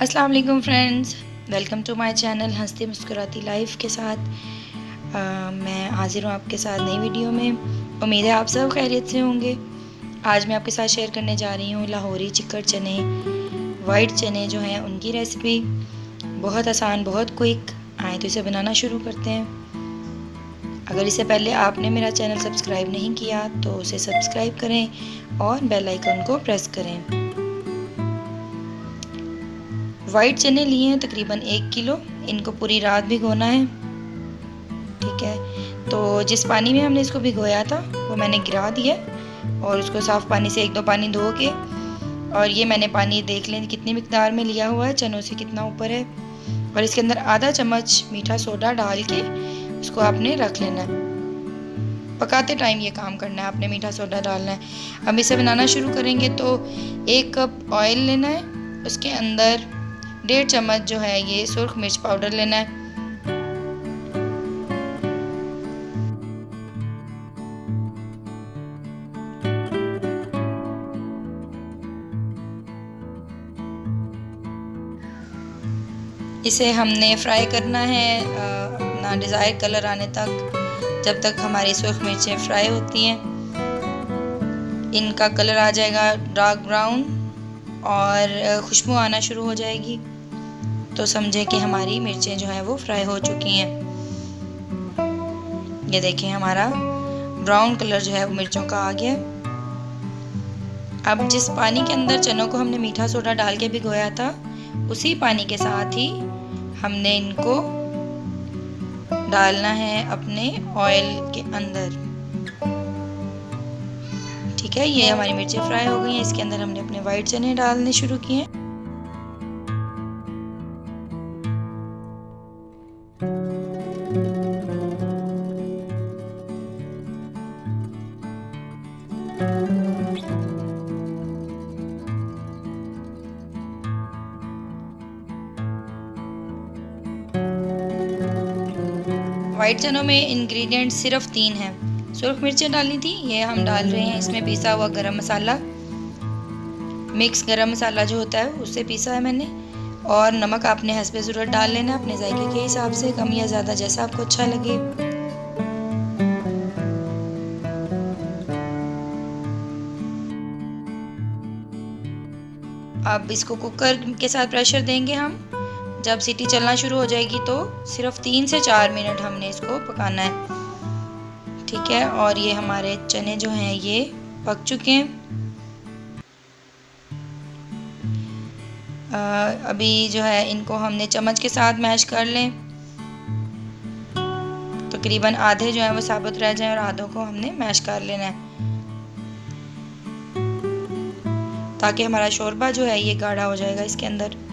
अस्सलाम वालेकुम friends, welcome to my channel हंसती मुस्कुराती लाइफ के साथ। मैं हाजिर हूँ आपके साथ नई वीडियो में। उम्मीद है आप सब खैरियत से होंगे। आज मैं आपके साथ शेयर करने जा रही हूँ लाहौरी चिकन चने, वाइट चने जो हैं उनकी रेसिपी। बहुत आसान, बहुत क्विक। आए तो इसे बनाना शुरू करते हैं। अगर इससे पहले आपने मेरा चैनल सब्सक्राइब नहीं किया तो उसे सब्सक्राइब करें और बेल आइकन को प्रेस करें। वाइट चने लिए हैं तकरीबन 1 किलो। इनको पूरी रात भिगोना है, ठीक है। तो जिस पानी में हमने इसको भिगोया था वो मैंने गिरा दिया और उसको साफ़ पानी से 1-2 पानी धो के, और ये मैंने पानी देख लें कितनी मिकदार में लिया हुआ है, चनों से कितना ऊपर है। और इसके अंदर आधा चम्मच मीठा सोडा डाल के उसको आपने रख लेना है। पकाते टाइम ये काम करना है, आपने मीठा सोडा डालना है। अब इसे बनाना शुरू करेंगे तो 1 कप ऑयल लेना है, उसके अंदर 1.5 चम्मच जो है ये सुर्ख मिर्च पाउडर लेना है। इसे हमने फ्राई करना है अपना डिज़ायर कलर आने तक, जब तक हमारी सुर्ख मिर्चें फ्राई होती हैं। इनका कलर आ जाएगा डार्क ब्राउन और खुशबू आना शुरू हो जाएगी, तो समझे कि हमारी मिर्चें जो हैं वो फ्राई हो चुकी हैं। ये देखें हमारा ब्राउन कलर जो है वो मिर्चों का आ गया। अब जिस पानी के अंदर चनों को हमने मीठा सोडा डाल के भिगोया था, उसी पानी के साथ ही हमने इनको डालना है अपने ऑयल के अंदर, ठीक है। ये हमारी मिर्चें फ्राई हो गई हैं। इसके अंदर हमने अपने वाइट चने डालने शुरू किए हैं। वाइट चनों में इंग्रेडिएंट्स सिर्फ 3 हैं। सुर्ख मिर्चें डालनी थी, ये हम डाल रहे हैं। इसमें पिसा हुआ गरम मसाला, मिक्स गरम मसाला जो होता है उससे पिसा है मैंने। और नमक आपने हस्बे ज़रूरत डाल लेना अपने जायके के हिसाब से, कम या ज़्यादा जैसा आपको अच्छा लगे। अब इसको कुकर के साथ प्रेशर देंगे हम। जब सीटी चलना शुरू हो जाएगी तो सिर्फ 3 से 4 मिनट हमने इसको पकाना है, ठीक है। और ये हमारे चने जो हैं ये पक चुके हैं। अभी जो है इनको हमने चम्मच के साथ मैश कर लें, तकरीबन आधे जो है वो साबुत रह जाएं और आधों को हमने मैश कर लेना है, ताकि हमारा शोरबा जो है ये गाढ़ा हो जाएगा इसके अंदर।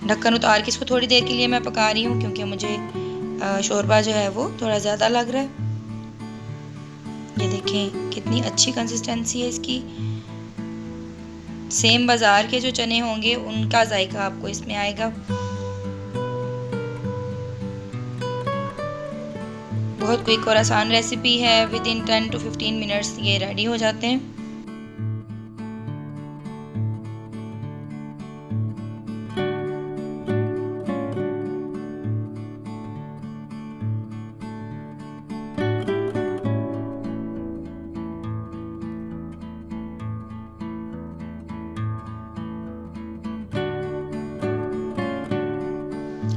ढक्कन उतार के इसको थोड़ी देर के लिए मैं पका रही हूँ, क्योंकि मुझे शोरबा जो है वो थोड़ा ज़्यादा लग रहा है। ये देखें कितनी अच्छी कंसिस्टेंसी है इसकी। सेम बाज़ार के जो चने होंगे उनका जायका आपको इसमें आएगा। बहुत क्विक और आसान रेसिपी है। विद इन 10 to 15 मिनट्स ये रेडी हो जाते हैं।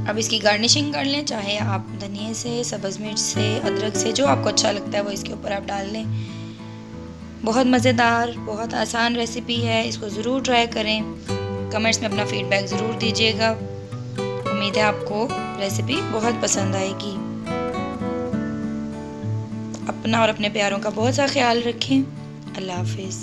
अब इसकी गार्निशिंग कर लें, चाहे आप धनिया से, सब्ज़ मिर्च से, अदरक से, जो आपको अच्छा लगता है वो इसके ऊपर आप डाल लें। बहुत मज़ेदार, बहुत आसान रेसिपी है। इसको ज़रूर ट्राई करें। कमेंट्स में अपना फीडबैक ज़रूर दीजिएगा। उम्मीद है आपको रेसिपी बहुत पसंद आएगी। अपना और अपने प्यारों का बहुत सा ख्याल रखें। अल्लाह हाफिज़।